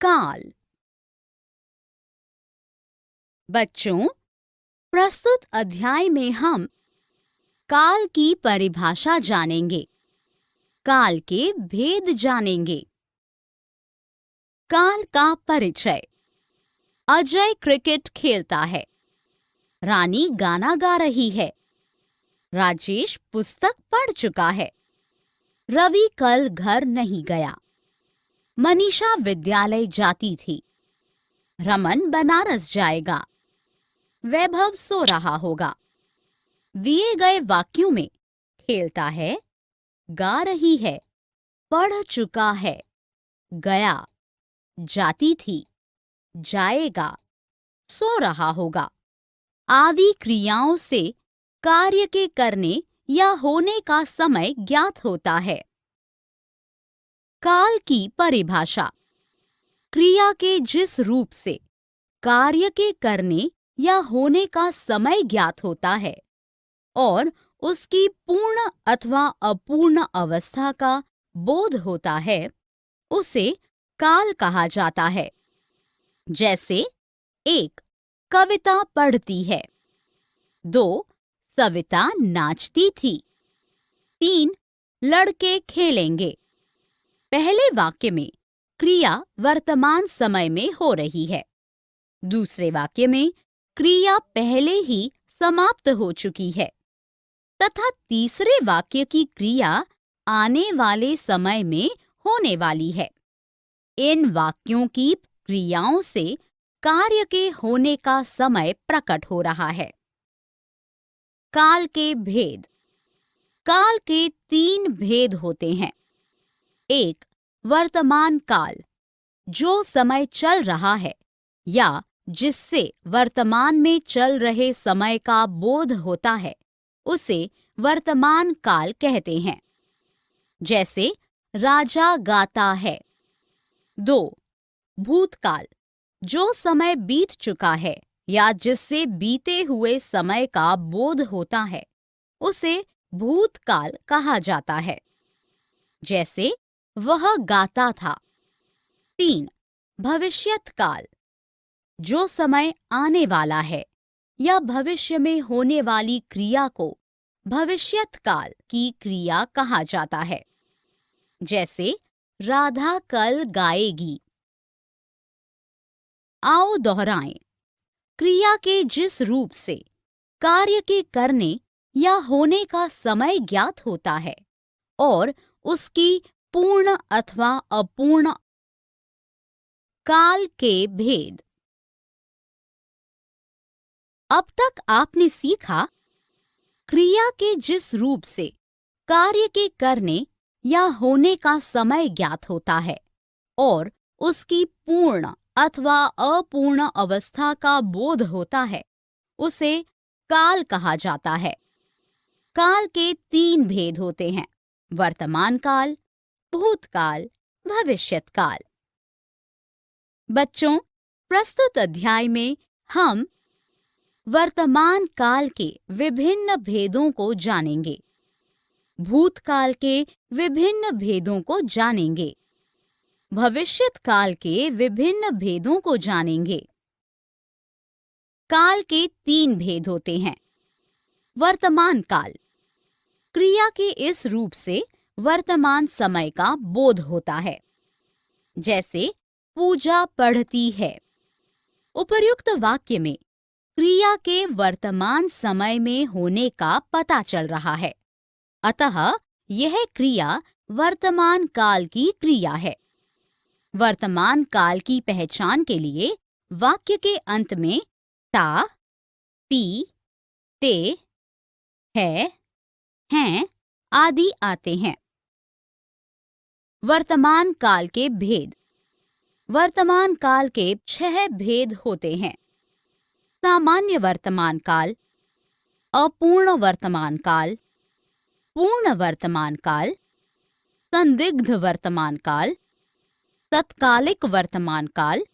काल। बच्चों, प्रस्तुत अध्याय में हम काल की परिभाषा जानेंगे, काल के भेद जानेंगे। काल का परिचय। अजय क्रिकेट खेलता है। रानी गाना गा रही है। राजेश पुस्तक पढ़ चुका है। रवि कल घर नहीं गया। मनीषा विद्यालय जाती थी। रमन बनारस जाएगा। वैभव सो रहा होगा। दिए गए वाक्यों में खेलता है, गा रही है, पढ़ चुका है, गया, जाती थी, जाएगा, सो रहा होगा आदि क्रियाओं से कार्य के करने या होने का समय ज्ञात होता है। काल की परिभाषा। क्रिया के जिस रूप से कार्य के करने या होने का समय ज्ञात होता है और उसकी पूर्ण अथवा अपूर्ण अवस्था का बोध होता है, उसे काल कहा जाता है। जैसे 1. कविता पढ़ती है। 2. सविता नाचती थी। 3. लड़के खेलेंगे। पहले वाक्य में क्रिया वर्तमान समय में हो रही है। दूसरे वाक्य में क्रिया पहले ही समाप्त हो चुकी है तथा तीसरे वाक्य की क्रिया आने वाले समय में होने वाली है। इन वाक्यों की क्रियाओं से कार्य के होने का समय प्रकट हो रहा है। काल के भेद। काल के 3 भेद होते हैं। 1. वर्तमान काल, जो समय चल रहा है या जिससे वर्तमान में चल रहे समय का बोध होता है, उसे वर्तमान काल कहते हैं। जैसे राजा गाता है। 2. भूतकाल, जो समय बीत चुका है या जिससे बीते हुए समय का बोध होता है, उसे भूतकाल कहा जाता है। जैसे वह गाता था। 3. भविष्यत काल, जो समय आने वाला है या भविष्य में होने वाली क्रिया को भविष्यत काल की क्रिया कहा जाता है। जैसे राधा कल गाएगी। आओ दोहराएं। क्रिया के जिस रूप से कार्य के करने या होने का समय ज्ञात होता है और उसकी पूर्ण अथवा अपूर्ण काल के भेद। अब तक आपने सीखा क्रिया के जिस रूप से कार्य के करने या होने का समय ज्ञात होता है और उसकी पूर्ण अथवा अपूर्ण अवस्था का बोध होता है, उसे काल कहा जाता है। काल के 3 भेद होते हैं: वर्तमान काल, भूतकाल, भविष्यत काल। बच्चों, प्रस्तुत अध्याय में हम वर्तमान काल के विभिन्न भेदों को जानेंगे, भूतकाल के विभिन्न भेदों को जानेंगे, भविष्यत काल के विभिन्न भेदों को जानेंगे। काल के 3 भेद होते हैं। वर्तमान काल, क्रिया के इस रूप से वर्तमान समय का बोध होता है। जैसे पूजा पढ़ती है। उपर्युक्त वाक्य में क्रिया के वर्तमान समय में होने का पता चल रहा है, अतः यह क्रिया वर्तमान काल की क्रिया है। वर्तमान काल की पहचान के लिए वाक्य के अंत में ता, ती, ते, है, हैं आदि आते हैं। वर्तमान काल के भेद। वर्तमान काल के 6 भेद होते हैं: सामान्य वर्तमान काल, अपूर्ण वर्तमान काल, पूर्ण वर्तमान काल, संदिग्ध वर्तमान काल, तत्कालिक वर्तमान काल,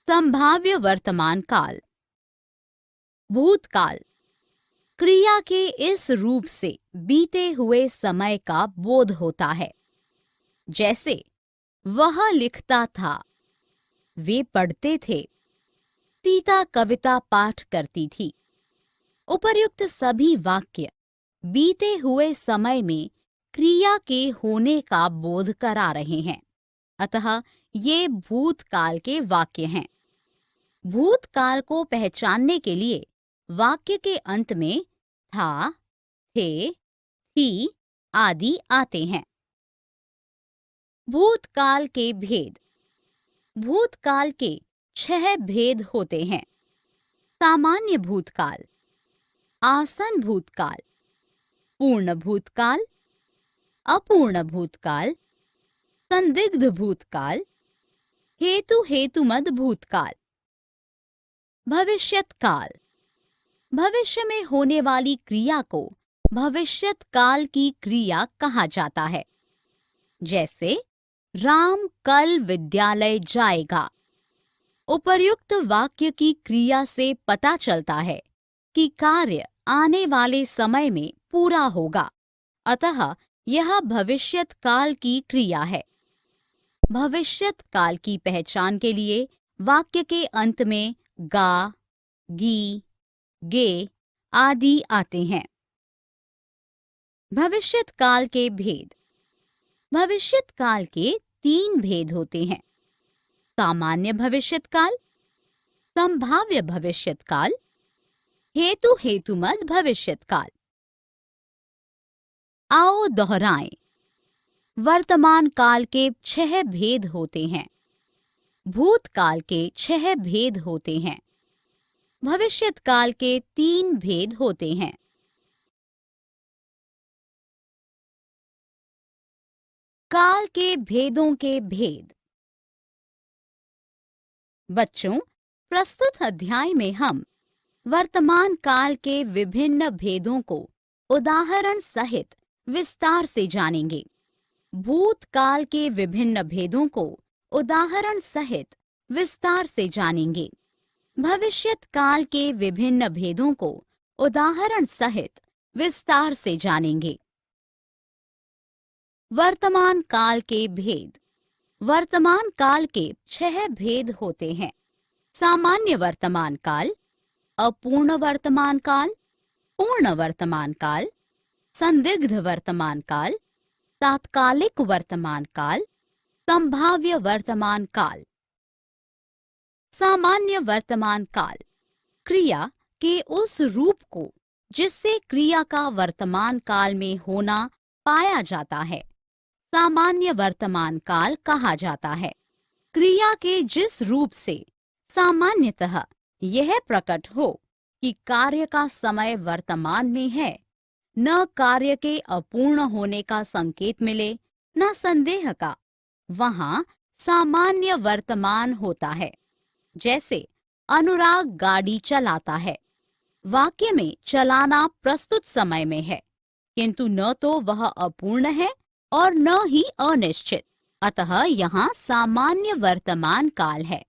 संभाव्य वर्तमान काल। भूतकाल, क्रिया के इस रूप से बीते हुए समय का बोध होता है। जैसे वह लिखता था। वे पढ़ते थे। सीता कविता पाठ करती थी। उपर्युक्त सभी वाक्य बीते हुए समय में क्रिया के होने का बोध करा रहे हैं, अतः ये भूतकाल के वाक्य हैं। भूतकाल को पहचानने के लिए वाक्य के अंत में था, थे, थी आदि आते हैं। भूतकाल के भेद। भूतकाल के 6 भेद होते हैं। सामान्य भूतकाल, आसन भूतकाल, पूर्ण भूतकाल, अपूर्ण भूतकाल, संदिग्ध भूतकाल, हेतु हेतुमद भूतकाल। भविष्यत काल। भविष्य में होने वाली क्रिया को भविष्यत काल की क्रिया कहा जाता है। जैसे राम कल विद्यालय जाएगा। उपर्युक्त वाक्य की क्रिया से पता चलता है कि कार्य आने वाले समय में पूरा होगा, अतः यह भविष्यत काल की क्रिया है। भविष्यत काल की पहचान के लिए वाक्य के अंत में गा, गी, गे आदि आते हैं। भविष्यत काल के भेद। भविष्यत काल के 3 भेद होते हैं। सामान्य भविष्यत काल, संभाव्य भविष्यत काल, हेतु हेतुमद भविष्यत काल। आओ दोहराएं। वर्तमान काल के 6 भेद होते हैं। भूतकाल के 6 भेद होते हैं। भविष्यत काल के 3 भेद होते हैं। काल के भेदों के भेद। बच्चों, प्रस्तुत अध्याय में हम वर्तमान काल के विभिन्न भेदों को उदाहरण सहित विस्तार से जानेंगे। भूतकाल के विभिन्न भेदों को उदाहरण सहित विस्तार से जानेंगे। भविष्यत काल के विभिन्न भेदों को उदाहरण सहित विस्तार से जानेंगे। वर्तमान काल के भेद। वर्तमान काल के 6 भेद होते हैं। सामान्य वर्तमान काल, अपूर्ण वर्तमान काल, पूर्ण वर्तमान काल, संदिग्ध वर्तमान काल, तात्कालिक वर्तमान काल, संभाव्य वर्तमान काल। सामान्य वर्तमान काल क्रिया के उस रूप को जिससे क्रिया का वर्तमान काल में होना पाया जाता है, सामान्य वर्तमान काल कहा जाता है। क्रिया के जिस रूप से सामान्यतः यह प्रकट हो कि कार्य का समय वर्तमान में है, न कार्य के अपूर्ण होने का संकेत मिले न संदेह का, वहां सामान्य वर्तमान होता है। जैसे अनुराग गाड़ी चलाता है। वाक्य में चलाना प्रस्तुत समय में है, किंतु न तो वह अपूर्ण है और न ही अनिश्चित, अतः यहाँ सामान्य वर्तमान काल है।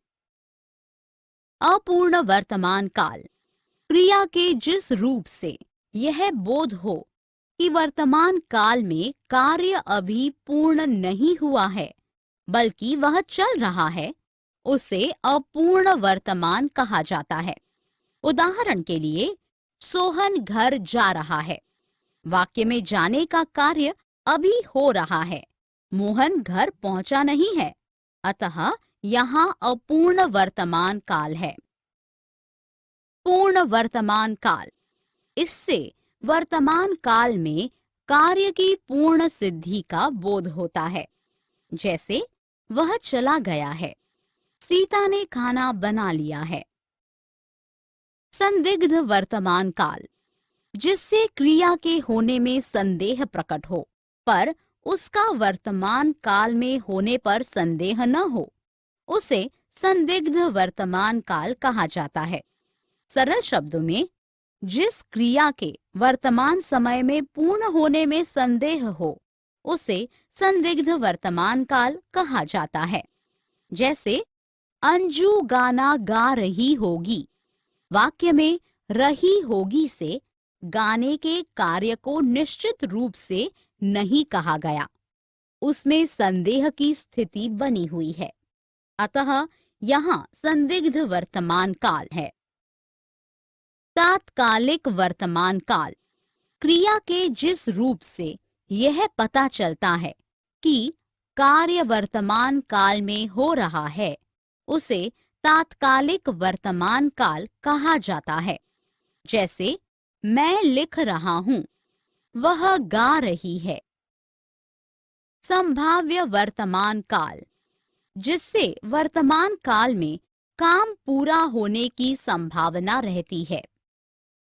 अपूर्ण वर्तमान काल क्रिया के जिस रूप से यह बोध हो कि वर्तमान काल में कार्य अभी पूर्ण नहीं हुआ है, बल्कि वह चल रहा है, उसे अपूर्ण वर्तमान कहा जाता है। उदाहरण के लिए, सोहन घर जा रहा है। वाक्य में जाने का कार्य अभी हो रहा है, मोहन घर पहुंचा नहीं है, अतः यहाँ अपूर्ण वर्तमान काल है। पूर्ण वर्तमान काल। इससे वर्तमान काल में कार्य की पूर्ण सिद्धि का बोध होता है। जैसे वह चला गया है, सीता ने खाना बना लिया है। संदिग्ध वर्तमान काल, जिससे क्रिया के होने में संदेह प्रकट हो, पर उसका वर्तमान काल में होने पर संदेह न हो, उसे संदिग्ध वर्तमान काल कहा जाता है। सरल शब्दों में, जिस क्रिया के वर्तमान समय में पूर्ण होने में संदेह हो, उसे संदिग्ध वर्तमान काल कहा जाता है। जैसे अंजू गाना गा रही होगी। वाक्य में रही होगी से गाने के कार्य को निश्चित रूप से नहीं कहा गया, उसमें संदेह की स्थिति बनी हुई है, अतः यहाँ संदिग्ध वर्तमान काल है। तात्कालिक वर्तमान काल क्रिया के जिस रूप से यह पता चलता है कि कार्य वर्तमान काल में हो रहा है, उसे तात्कालिक वर्तमान काल कहा जाता है। जैसे मैं लिख रहा हूँ, वह गा रही है। संभाव्य वर्तमान काल जिससे वर्तमान काल में काम पूरा होने की संभावना रहती है,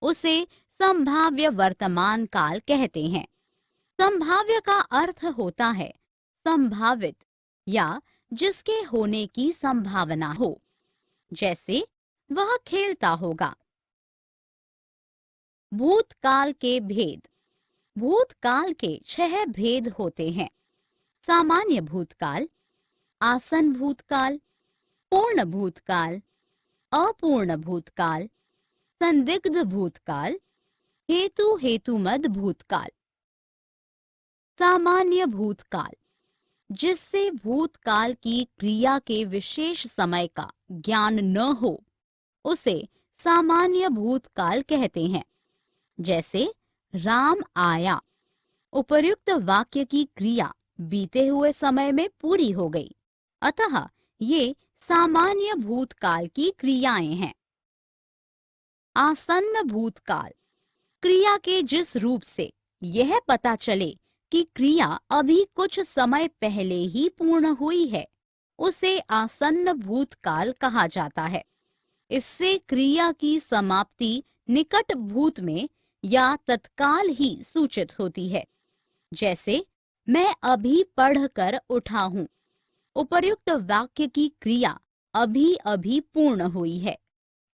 उसे संभाव्य वर्तमान काल कहते हैं। संभाव्य का अर्थ होता है संभावित या जिसके होने की संभावना हो। जैसे वह खेलता होगा। भूतकाल के भेद। भूतकाल के 6 भेद होते हैं। सामान्य भूतकाल, आसन्न भूतकाल, पूर्ण भूतकाल, अपूर्ण भूतकाल, संदिग्ध भूतकाल, हेतुमद भूतकाल। सामान्य भूतकाल जिससे भूतकाल की क्रिया के विशेष समय का ज्ञान न हो, उसे सामान्य भूतकाल कहते हैं। जैसे राम आया, उपर्युक्त वाक्य की क्रिया बीते हुए समय में पूरी हो गई, अतः ये सामान्य भूतकाल की क्रियाएं हैं। आसन्न भूतकाल क्रिया के जिस रूप से यह पता चले कि क्रिया अभी कुछ समय पहले ही पूर्ण हुई है, उसे आसन्न भूतकाल कहा जाता है। इससे क्रिया की समाप्ति निकट भूत में या तत्काल ही सूचित होती है। जैसे मैं अभी पढ़कर उठा हूँ, उपर्युक्त वाक्य की क्रिया अभी अभी पूर्ण हुई है,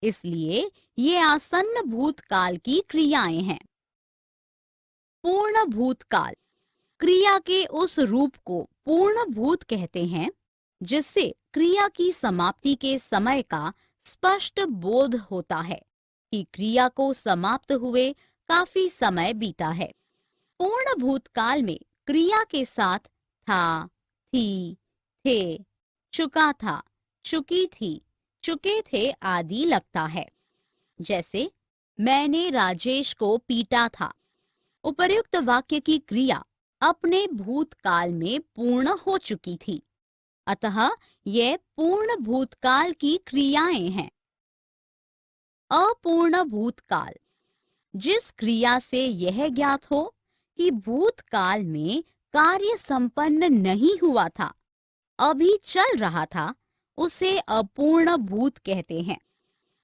इसलिए ये आसन्न भूतकाल की क्रियाएं हैं। पूर्ण भूतकाल क्रिया के उस रूप को पूर्ण भूत कहते हैं जिससे क्रिया की समाप्ति के समय का स्पष्ट बोध होता है कि क्रिया को समाप्त हुए काफी समय बीता है। पूर्ण भूतकाल में क्रिया के साथ था, थी, थे, चुका था, चुकी थी, चुके थे आदि लगता है। जैसे मैंने राजेश को पीटा था, उपर्युक्त वाक्य की क्रिया अपने भूतकाल में पूर्ण हो चुकी थी, अतः यह पूर्ण भूतकाल की क्रियाएं हैं। अपूर्ण भूतकाल जिस क्रिया से यह ज्ञात हो कि भूतकाल में कार्य संपन्न नहीं हुआ था, अभी चल रहा था, उसे अपूर्ण भूत कहते हैं।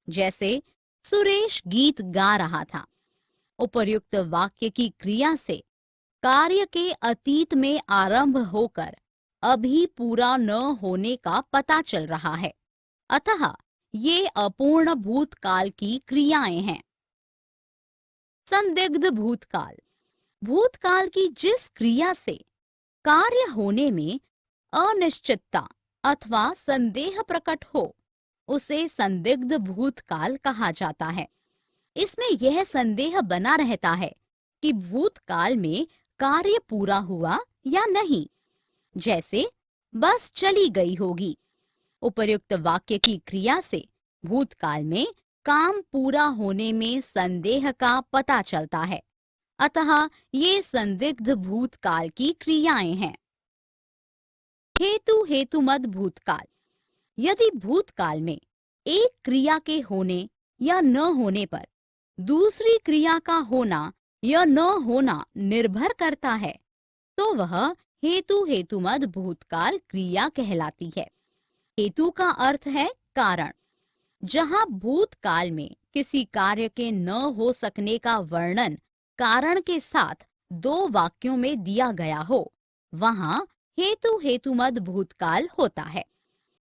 जैसे सुरेश गीत गा रहा था, उपर्युक्त वाक्य की क्रिया से कार्य के अतीत में आरंभ होकर अभी पूरा न होने का पता चल रहा है, अतः ये अपूर्ण भूतकाल की क्रियाएं हैं। संदिग्ध भूतकाल भूतकाल की जिस क्रिया से कार्य होने में अनिश्चितता अथवा संदेह प्रकट हो, उसे संदिग्ध भूतकाल कहा जाता है। इसमें यह संदेह बना रहता है कि भूतकाल में कार्य पूरा हुआ या नहीं। जैसे बस चली गई होगी, उपर्युक्त वाक्य की क्रिया से भूतकाल में काम पूरा होने में संदेह का पता चलता है, अतः ये संदिग्ध भूतकाल की क्रियाएं हैं। हेतुमद भूतकाल यदि भूतकाल में एक क्रिया के होने या न होने पर दूसरी क्रिया का होना या न होना निर्भर करता है, तो वह हेतुमद भूतकाल क्रिया कहलाती है। हेतु का अर्थ है कारण। जहाँ भूतकाल में किसी कार्य के न हो सकने का वर्णन कारण के साथ 2 वाक्यों में दिया गया हो, वहाँ हेतुमद भूतकाल होता है।